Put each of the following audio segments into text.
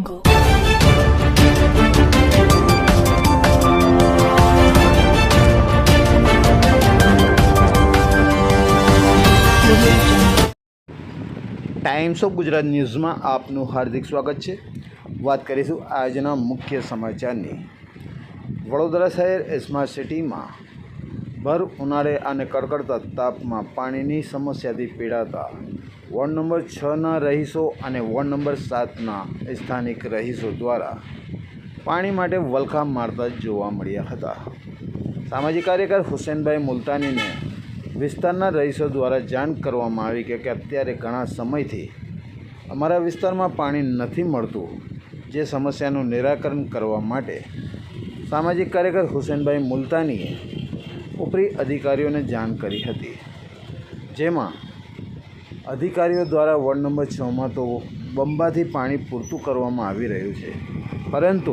jungle. Times of Gujarat news में आपનું हार्दिक स्वागत है। बात करीशू आजना मुख्य समाचारनी। वडोदरा शहर स्मार्ट सिटी में भर उनाळे अने कड़कड़ता ताप में पानी की समस्या थी पीड़ाता वोर्ड नंबर 6 रहीशों और वोर्ड नंबर 7 स्थानिक रहीशों द्वारा पानी माटे वलखा मारता जोवा मळ्या हता। सामाजिक कार्यकर हुसैनभाई मुल्तानी ने विस्तारना रहीशों द्वारा जाण करवामां आवी के अत्यारे घणा समयथी अमारा विस्तार में पानी नहीं मळतुं, जे समस्यानुं निराकरण करवा माटे सामाजिक कार्यकर हुसैनभाई मुल्तानीए उपरी अधिकारीओं ने जाण करी हती। जेमां अधिकारीओ द्वारा वोर्ड नंबर 6 में तो बंबाथी पाणी पूरतुं करवामां आवी रह्युं छे, परंतु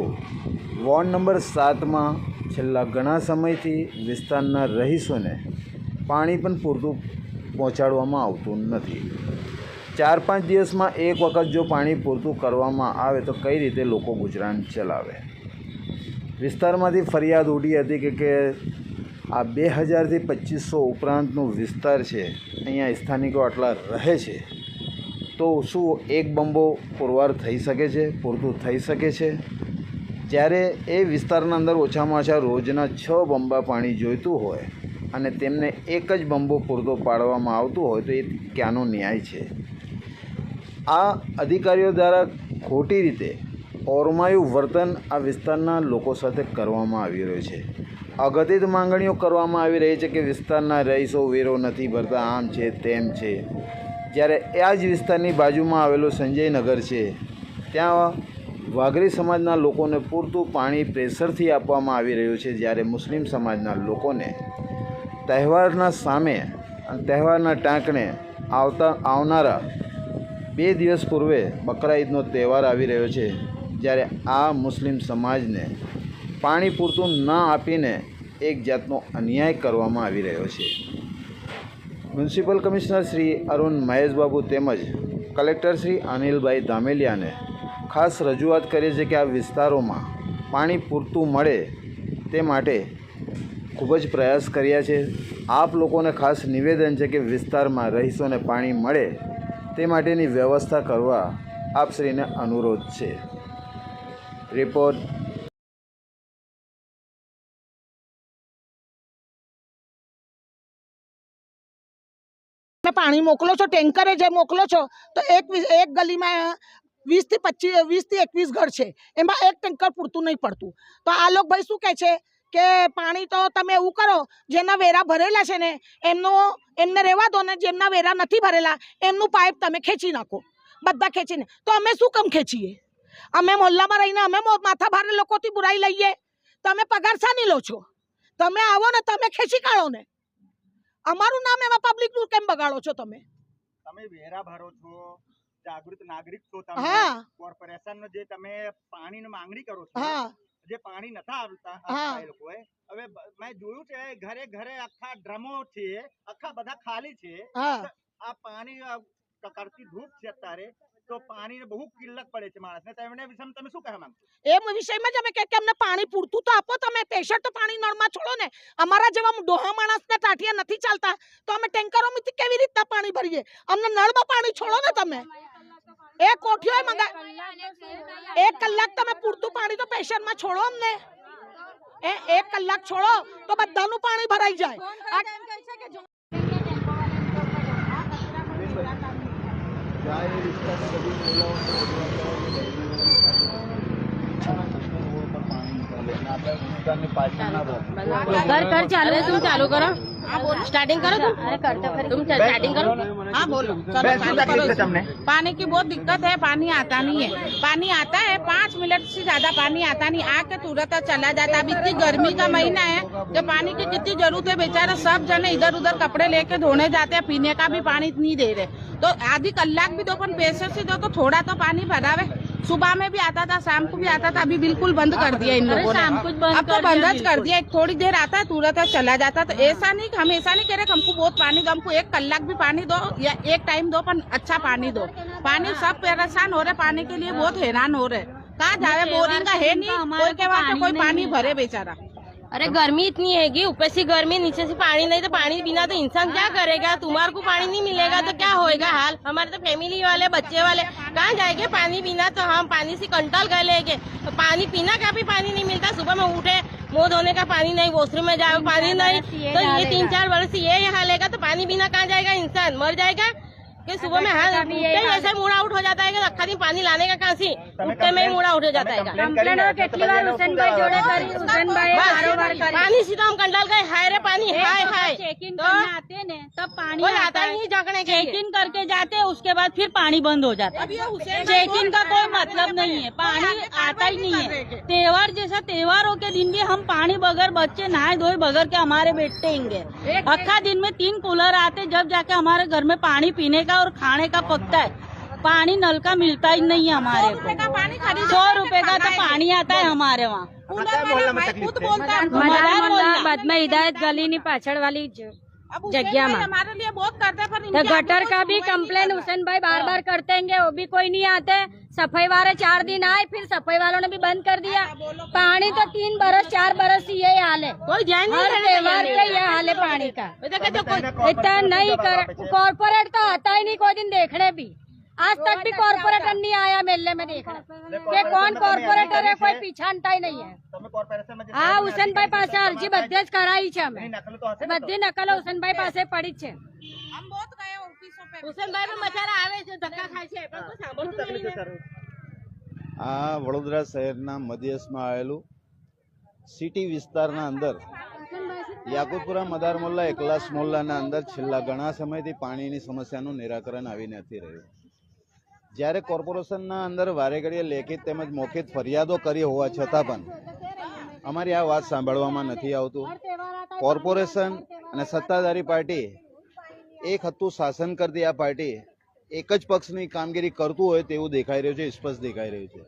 वोर्ड नंबर 7 में छेल्ला घणा समयथी विस्तारना रहीशोने पाणी पण पूरतुं पहोंचाडवामां आवतुं नथी। 4-5 दिवस में एक वखत जो पाणी पूरतुं करवामां आवे तो कई रीते लोको गुजरान चलावे। विस्तारमांथी फरियाद उठी हती के आ 2000 થી 2500 उपरांतनो विस्तार है, अहींया स्थानिको आटला रहे छे तो शू एक बंबो पुरवार थई शके छे, पूरतुं थई शके छे? ज्यारे ए विस्तारना अंदर ओछामां ओछा रोजना 6 बंबा पाणी जोईतुं होय अने तेमने एक ज बंबो पूरतो पाडवामां आवतो होय तो ए क्यांनो न्याय छे? आ अधिकारीओ द्वारा खोटी रीते ओरमाયું वर्तन आ विस्तारना लोको साथे करवामां आवी रह्युं छे। अगतित मांगणीओ करवामां आवी रही है कि विस्तारना रहीशो वेरो नहीं भरता, आम है तेम है। ज्यारे आ ज विस्तारनी बाजुमां आवेलो संजयनगर है, त्यां वाघरी समाजना लोकोने पूरतुं पाणी प्रेशरथी आपवामां आवी रह्युं छे, ज्यारे मुस्लिम समाजना लोकोने तहेवारना सामे अने तहेवारना टांकणे आवनारा 2 दिवस पूर्वे बकरा ईदनो तहेवार आवी रह्यो छे, ज्यारे आ मुस्लिम समाजने पाणी पूरतुं न आपीने एक जातनो अन्याय करवामां आवी रह्यो छे। म्युनिसिपल कमिश्नर श्री अरुण महेशबाबू तेमज कलेक्टर श्री अनिलभाई धामेलिया ने खास रजूआत करी छे कि आ विस्तारोमां पाणी पूरतुं मळे ते माटे खूब ज प्रयास कर्या छे। आप लोकोने खास निवेदन है कि विस्तारमां रहीशोने पाणी मळे ते माटेनी व्यवस्था करवा आपश्रीने अनुरोध छे। रिपोर्ट पानी मोकलो छो, टेंकरे जे मोकलो छो तो एक गली में 20 થી 21 घर है, एमां एक टेंकर पूरतुं नहीं पड़तुं। तो आ लोग भाई शुं कहे छे के पाणी तो तमे एवुं करो, जेना वेरा भरेला छे ने एमने रहेवा दो ने, जेमना वेरा नथी भरेला एमनुं पाइप तमे खेंची नाखो, बधा खेंचीने। तो अमे शुं कम खेंचीए? अमे मोहल्लामां रहीने अमे माथा भारे लोकोथी बुराई लईए? तमे पगार शानी लो छो? तमे आवो ने तमे खेंची काढो ने, अमारू नाम एवा पब्लिक नु केम बगाड़ो छो? तमे वेरा भरो छो, जागृत नागरिक छो, कोर्पोरेशन नो जे तमे पाणी नी मांगणी करो छो, जे पाणी नथा आवता ए लोकोए हवे मैं जोयुं छे घरे घरे आखा ड्रमो छे, आखा बधा खाली छे। आ पाणी ककड़ती धूप छे अत्यारे तो पाणी ने बहु किल्लत पड़े छे माणसने। तेमने विषय में तमे शुं कहेवा मांगो? ए विषय में जमे के अमने पाणी पूरतुं तो आपो, तमे प्रेशर तो पाणी नळमां छोड़ो ने। अमारा जेवा डोहा माणसने टाटिया नथी चालता तो अमे टेंकरो में केवी रीतना पाणी भरीए? अमने नळमां पाणी छोड़ो ने तमे। एक कोठियोय मंगा 1 कलाक तमे पूरतुं पाणी तो प्रेशर में छोड़ो अमने। 1 कलाक छोड़ो तो बधानुं पाणी भराई जाय। कर चालू है, तुम चालू करो, स्टार्टिंग करो, तुम स्टार्टिंग करो। हाँ बोलो। पानी की बहुत दिक्कत है, पानी आता नहीं है। पानी आता है 5 मिनट से ज्यादा पानी आता नहीं, आके तुरंत चला जाता। अब इतनी गर्मी का महीना है कि पानी की कितनी जरूरत है, बेचारा सब जने इधर उधर कपड़े लेके धोने जाते हैं, पीने का भी पानी नहीं दे रहे। तो आधी कलाक भी दो, पर पैसे से दो तो थोड़ा तो पानी भरावे। सुबह में भी आता था, शाम को भी आता था, अभी बिल्कुल बंद कर दिया इन लोगों ने। अब तो बंद कर दिया, थोड़ी देर आता है तुरंत चला जाता। तो ऐसा नहीं, हम ऐसा नहीं कह रहे हमको बहुत पानी, हमको 1 कलाक भी पानी दो या एक टाइम दो, पर अच्छा पानी दो। पानी सब परेशान हो रहे, पानी के लिए बहुत हैरान हो रहे। कहाँ जावे, बोरिंग का है नहीं, कोई के वहाँ कोई पानी भरे बेचारा। अरे गर्मी इतनी हैगी, ऊपर से गर्मी, नीचे से पानी नहीं, तो पानी बिना तो इंसान क्या करेगा। तुम्हारे को पानी नहीं मिलेगा तो क्या होएगा हाल। हमारे तो फैमिली वाले बच्चे वाले कहाँ जाएंगे पानी बिना, तो हम पानी से कंटाल कर लेंगे। तो पानी पीना का भी पानी नहीं मिलता, सुबह में उठे मुँह धोने का पानी नहीं, वॉशरूम में जाए पानी नहीं, तो ये 3-4 वर्ष से ये हाल है। तो पानी बिना कहाँ जाएगा इंसान, मर जाएगा। कि सुबह में हाथ ऐसे मूड आउट हो जाता है कि अक्खा दिन पानी लाने का कहाँ से, उठते में ही मूड आउट हो जाता है। पानी से तो हम कंटाल गए, हाय रे पानी, हाय हाय। चेक इन करने आते ने तब पानी आता ही नहीं झाँकने के, चेक इन करके जाते, उसके बाद फिर पानी बंद हो जाता है। चेक इन का कोई मतलब नहीं है, पानी आता ही नहीं है। त्योहार जैसा त्योहारों के दिन भी हम पानी बगैर, बच्चे नहाए धोए बगैर के हमारे बैठेंगे। अक्खा दिन में 3 कूलर आते, जब जाके हमारे घर में पानी पीने और खाने का पकता है। पानी नल का मिलता ही नहीं है हमारे को। 100 रुपए का तो पानी आता है हमारे वहाँ। बाद में हिदायत गली नहीं पाछड़ वाली जगह में हमारे लिए बहुत करते हैं, तो गटर का भी कंप्लेन हुसैन भाई बार बार करते हैं, वो भी कोई नहीं आते। सफाई वाले 4 दिन आए, फिर सफाई वालों ने भी बंद कर दिया। पानी तो 3 बरस 4 बरस से यही हाल है, कोई ध्यान हर त्योहार पे यह हाल है पानी का। इतना नहीं कर, कॉर्पोरेट तो आता ही नहीं कोई दिन देखने भी। आज तक भी कॉर्पोरेटर नहीं आया मेले में देखने कि कौन कॉर्पोरेटर है, कोई पीछानता ही नहीं है। हाँ, हुसैन भाई पास अर्जी बधे कराई છે અમે, બધી નકલો હુસેન ભાઈ પાસે પડી છે। हम बहुत गए ऑफिसों पे, હુસેન ભાઈ પણ બચારા આવે છે, ધક્કા ખાય છે, પણ કોઈ સાંભળતું નહીં ને। આ વડોદરા શહેરના મધ્યસ્થમાં આવેલું સિટી વિસ્તારના અંદર યાકુતપુરા મદાર મોલ્લા એકલાસ મોલ્લાના અંદર છેલ્લા ઘણા સમયથી પાણીની સમસ્યાનું નિરાકરણ આવી નથી રહ્યું। જ્યારે કોર્પોરેશનના અંદર વારે ઘડીએ લેખિત તેમજ મૌખિક ફરિયાદો કરી હોવા છતાં પણ અમારી આ વાત સાંભળવામાં નથી આવતું। કોર્પોરેશન અને સત્તાધારી પાર્ટી એક હતું શાસન કરતી આ પાર્ટી એક જ પક્ષની કામગીરી કરતું હોય તેવું દેખાઈ રહ્યું છે, સ્પષ્ટ દેખાઈ રહ્યું છે।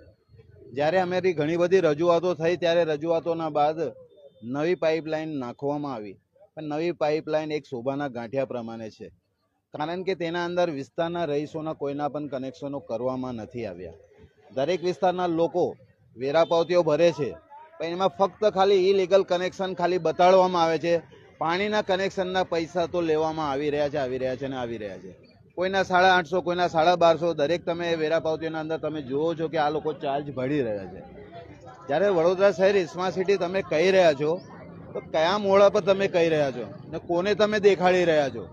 જ્યારે અમારી ઘણી બધી રજૂઆતો થઈ ત્યારે રજૂઆતોના બાદ નવી પાઇપલાઇન નાખવામાં આવી, પણ નવી પાઇપલાઇન એક શોભાના ગાંઠિયા પ્રમાણે છે, કારણ કે તેના અંદર વિસ્તારના રહીશોના કોઈના પણ કનેક્શનો કરવામાં નથી આવ્યા। દરેક વિસ્તારના લોકો વેરાપાવતીઓ ભરે છે, પણ એમાં ફક્ત ખાલી ઇલીગલ કનેક્શન ખાલી બતાડવામાં આવે છે। પાણીના કનેક્શનના પૈસા તો લેવામાં આવી રહ્યા છે, આવી રહ્યા છે ને આવી રહ્યા છે। કોઈના 850, કોઈના 1250, દરેક તમે વેરાપાવતીઓના અંદર તમે જુઓ છો કે આ લોકો ચાર્જ ભરી રહ્યા છે। જ્યારે વડોદરા શહેર સ્માર્ટ સિટી તમે કહી રહ્યા છો તો કયા મોડા પર તમે કહી રહ્યા છો ને કોને તમે દેખાડી રહ્યા છો?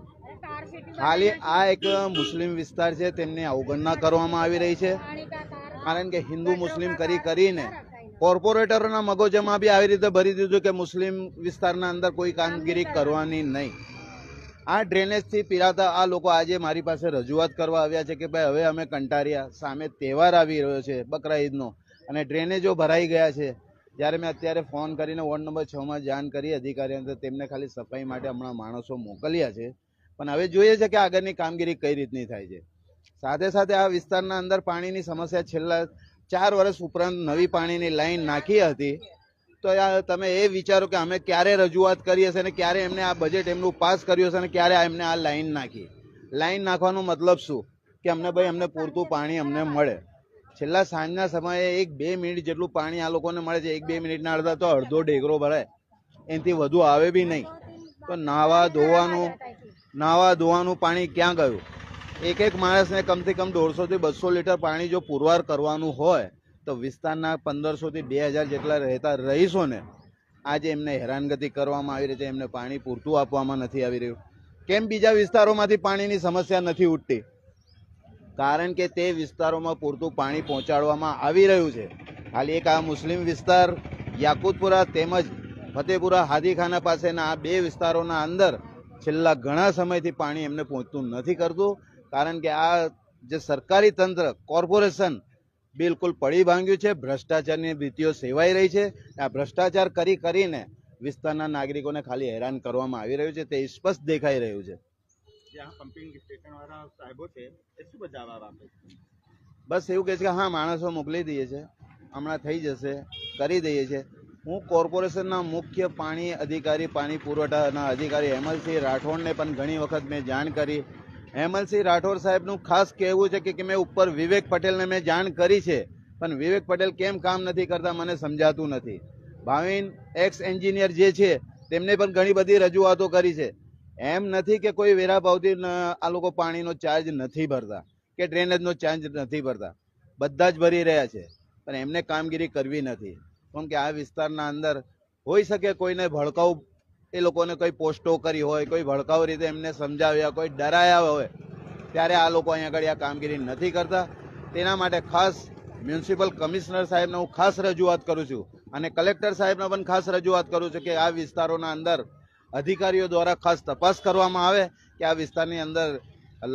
ખાલી આ એક મુસ્લિમ વિસ્તાર છે, તેમની અવગણના કરવામાં આવી રહી છે, કારણ કે હિન્દુ મુસ્લિમ કરી કરીને કોર્પોરેટરોના મગજમાં બી આવી રીતે ભરી દીધું કે મુસ્લિમ વિસ્તારના અંદર કોઈ કામગીરી કરવાની નહીં। આ ડ્રેનેજથી પીડાતા આ લોકો આજે મારી પાસે રજૂઆત કરવા આવ્યા છે કે ભાઈ હવે અમે કંટાળ્યા, સામે તહેવાર આવી રહ્યો છે બકરા ઈદનો અને ડ્રેનેજો ભરાઈ ગયા છે। જ્યારે મેં અત્યારે ફોન કરીને વોર્ડ નંબર 6 માં જાણ કરી અધિકારીઓને, તો તેમને ખાલી સફાઈ માટે હમણાં માણસો મોકલ્યા છે, પણ હવે જોઈએ છે કે આગળની કામગીરી કઈ રીતની થાય છે। સાથે સાથે આ વિસ્તારના અંદર પાણીની સમસ્યા છેલ્લા 4 વર્ષ ઉપરાંત નવી પાણીની લાઈન નાખી હતી, તો તમે એ વિચારો કે અમે ક્યારે રજૂઆત કરી હશે ને ક્યારે એમને આ બજેટ એમનું પાસ કર્યું હશે ને ક્યારે એમને આ લાઈન નાખી। લાઈન નાખવાનો મતલબ શું કે અમને ભાઈ અમને પૂરતું પાણી અમને મળે। છેલ્લા સાંજના સમયે 1-2 મિનિટ જેટલું પાણી આ લોકોને મળે છે, 1-2 મિનિટના અડધા તો અડધો ઢેગરો ભરાય, એનાથી વધુ આવે બી નહીં। તો નાવા ધોવાનું પાણી ક્યાં ગયું? એક માણસને કમથી કમ 150 થી 200 લીટર પાણી જો પુરવાર કરવાનું હોય તો વિસ્તારના 1500 થી 2000 જેટલા રહેતા રહીશોને આજે એમને હેરાનગતિ કરવામાં આવી રહી છે, એમને પાણી પૂરતું આપવામાં નથી આવી રહ્યું। કેમ બીજા વિસ્તારોમાંથી પાણીની સમસ્યા નથી ઉઠતી? કારણ કે તે વિસ્તારોમાં પૂરતું પાણી પહોંચાડવામાં આવી રહ્યું છે। ખાલી એક આ મુસ્લિમ વિસ્તાર યાકુતપુરા તેમજ ફતેપુરા હાદીખાના પાસેના આ 2 વિસ્તારોના અંદર છેલ્લા ઘણા સમયથી પાણી એમને પહોંચતું નથી કરતું, કારણ કે આ જે સરકારી તંત્ર કોર્પોરેશન બિલકુલ પડી ભાંગ્યું છે, ભ્રષ્ટાચારની નીતિઓ સેવાઈ રહી છે। આ ભ્રષ્ટાચાર કરીને વિસ્તારના નાગરિકોને ખાલી હેરાન કરવામાં આવી રહ્યું છે, તે સ્પષ્ટ દેખાઈ રહ્યું છે। બસ એવું કહે છે કે હા માણસો મોકલી દઈએ છે, હમણાં થઈ જશે, કરી દઈએ છે। હું કોર્પોરેશનના મુખ્ય પાણી અધિકારી, પાણી પુરવઠાના અધિકારી હેમલસિંહ રાઠોડને પણ ઘણી વખત મેં જાણ કરી। હેમલસિંહ રાઠોડ સાહેબનું ખાસ કહેવું છે કે મેં ઉપર વિવેક પટેલને મેં જાણ કરી છે પણ વિવેક પટેલ કેમ કામ નથી કરતા મને સમજાતું નથી. ભાવિન એક્સ એન્જિનિયર જે છે તેમને પણ ઘણી બધી રજૂઆતો કરી છે. એમ નથી કે કોઈ વેરાભાવથી આ લોકો પાણીનો ચાર્જ નથી ભરતા કે ડ્રેનેજનો ચાર્જ નથી ભરતા, બધા જ ભરી રહ્યા છે, પણ એમને કામગીરી કરવી નથી. કેમ કે આ વિસ્તારના અંદર હોઈ શકે કોઈને ભડકાઉ એ લોકોને કોઈ પોસ્ટો કરી હોય, કોઈ ભડકાઉ રીતે એમને સમજાવ્યા, કોઈ ડરાયા હોય, ત્યારે આ લોકો અહીંયા આગળ આ કામગીરી નથી કરતા. તેના માટે ખાસ મ્યુનિસિપલ કમિશનર સાહેબને હું ખાસ રજૂઆત કરું છું અને કલેક્ટર સાહેબને પણ ખાસ રજૂઆત કરું છું કે આ વિસ્તારોના અંદર અધિકારીઓ દ્વારા ખાસ તપાસ કરવામાં આવે કે આ વિસ્તારની અંદર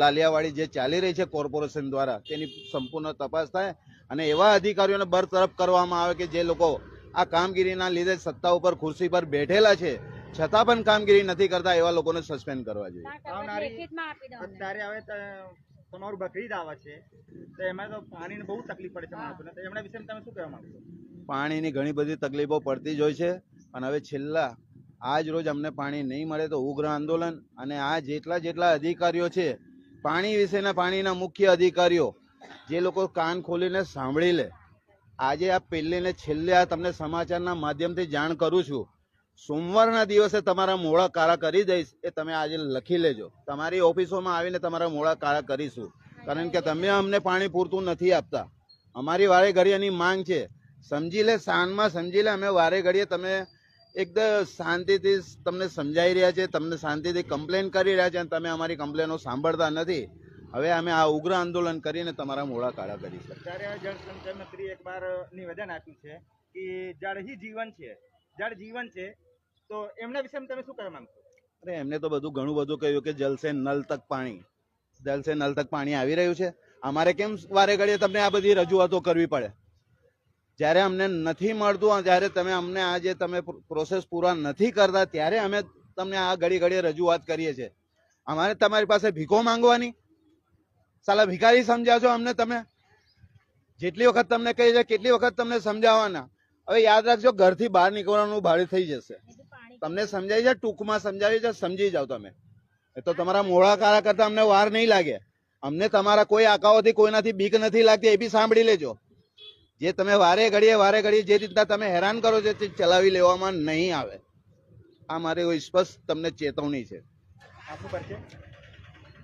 લાલિયાવાડી જે ચાલી રહી છે કોર્પોરેશન દ્વારા તેની સંપૂર્ણ તપાસ થાય અને એવા અધિકારીઓને બરતરફ કરવામાં આવે કે જે લોકો આ કામગીરીના લીધે સત્તા ઉપર ખુરશી પર બેઠેલા છે છતાં પણ કામગીરી નથી કરતા, એવા લોકોને સસ્પેન્ડ કરવા જોઈએ. અત્યારે હવે તમારું બકરીદ આવે છે તો એમાં તો પાણીની બહુ તકલીફ પડે છે માણસોને, તો એમના વિશે તમે શું કહેવા માંગો? પાણીની ઘણી બધી તકલીફો પડતી જ હોય છે અને હવે છેલ્લા આજ રોજ અમને પાણી નહીં મળે તો ઉગ્ર આંદોલન અને આ જેટલા અધિકારીઓ છે પાણી વિશેના પાણીના મુખ્ય અધિકારીઓ જે લોકો કાન ખોલીને સાંભળી લે, આજે આ પહેલે ને છેલ્લે આ તમને સમાચારના માધ્યમથી જાણ કરું છું, સોમવારના દિવસે તમારા મોડા કાળા કરી દઈશ એ તમે આજે લખી લેજો. તમારી ઓફિસોમાં આવીને તમારા મોડા કાળા કરીશું, કારણ કે તમે અમને પાણી પૂરતું નથી આપતા. અમારી વારે ઘડીએની માંગ છે, સમજી લે, શાનમાં સમજી લે. અમે વારે ઘડીએ તમે એકદમ શાંતિથી તમને સમજાઈ રહ્યા છે, તમને શાંતિથી કમ્પ્લેન કરી રહ્યા છે અને તમે અમારી કમ્પ્લેનો સાંભળતા નથી. હવે અમે આ ઉગ્ર આંદોલન કરીને તમારા મોડા કાળા કરીશું. અત્યારે જળ સંચય મંત્રી એકવાર નિવેદન આપ્યું છે કે જળ હી જીવન છે, જળ જીવન છે, તો એમના વિશે તમે શું કહેવા માંગશો? અરે એમને તો બધું ઘણું બધું કહ્યું કે જલ સે નલ તક પાણી, જલ સે નલ તક પાણી આવી રહ્યું છે. અમારે કેમ વારે ઘડીએ તમને આ બધી રજૂઆતો કરવી પડે? જ્યારે અમને નથી મળતું, જ્યારે તમે અમને આ જે તમે પ્રોસેસ પૂરા નથી કરતા ત્યારે અમે તમને આ ઘડીએ રજૂઆત કરીએ છીએ. અમારે તમારી પાસે ભીખો માંગવાની? સાલા ભિખારી સમજાવજો અમને તમે. જેટલી વખત તમને કહી છે કેટલી વખત તમને સમજાવવાના. હવે યાદ રાખજો, ઘરથી બહાર નીકળવાનું ભાડે થઈ જશે. તમને સમજાય છે, ટૂંકમાં સમજાવી છે, સમજી જાઓ તમે. એ તો તમારા મોડા કાળા કરતા અમને વાર નહીં લાગે. અમને તમારા કોઈ આકાઓથી કોઈનાથી બીક નથી લાગતી, એ બી સાંભળી લેજો. જે તમે વારે ઘડીએ જે રીતના તમે હેરાન કરો છો તે ચલાવી લેવામાં નહીં આવે. આ મારી સ્પષ્ટ તમને ચેતવણી છે. આપનું પરિચય?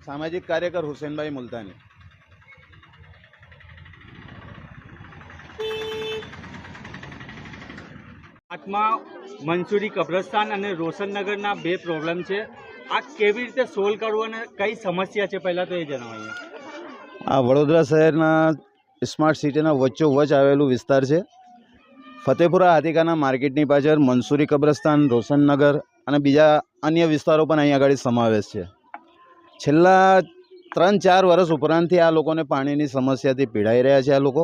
સામાજિક કાર્યકર હુસેનભાઈ મુલતાની. આત્મા મંસૂરી કબ્રસ્તાન અને રોશનનગરના બે પ્રોબ્લેમ છે. આ કેવી રીતે સોલ્વ કરવું અને કઈ સમસ્યા છે પહેલાં તો એ જણાવીએ. આ વડોદરા શહેરના સ્માર્ટ સિટીના વચ્ચોવચ્ચ આવેલું વિસ્તાર છે. ફતેપુરા હાથીકાના માર્કેટની પાછળ મંસૂરી કબ્રસ્તાન, રોશનનગર અને બીજા અન્ય વિસ્તારો પણ અહીં આગળ સમાવેશ છે. છેલ્લા 3-4 વર્ષ ઉપરાંતથી આ લોકોને પાણીની સમસ્યાથી પીડાઈ રહ્યા છે. આ લોકો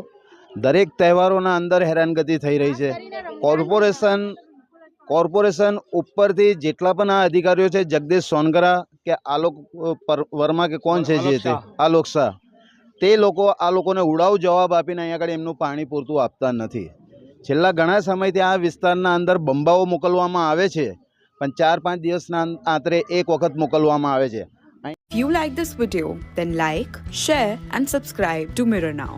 દરેક તહેવારોના અંદર હેરાનગતિ થઈ રહી છે. કોર્પોરેશન ઉપરથી જેટલા પણ આ અધિકારીઓ છે, જગદીશ સોનગરા કે આલોક વર્મા કે કોણ છે જે તે આલોક શાહ, તે લોકો આ લોકોને ઉડાવ જવાબ આપીને અહીંયા આગળ એમનું પાણી પૂરતું આપતા નથી. છેલ્લા ઘણા સમયથી આ વિસ્તારના અંદર બંબાઓ મોકલવામાં આવે છે, પણ 4-5 દિવસના આંતરે એક વખત મોકલવામાં આવે છે. If you like this video, then like, share and subscribe to Mirror Now.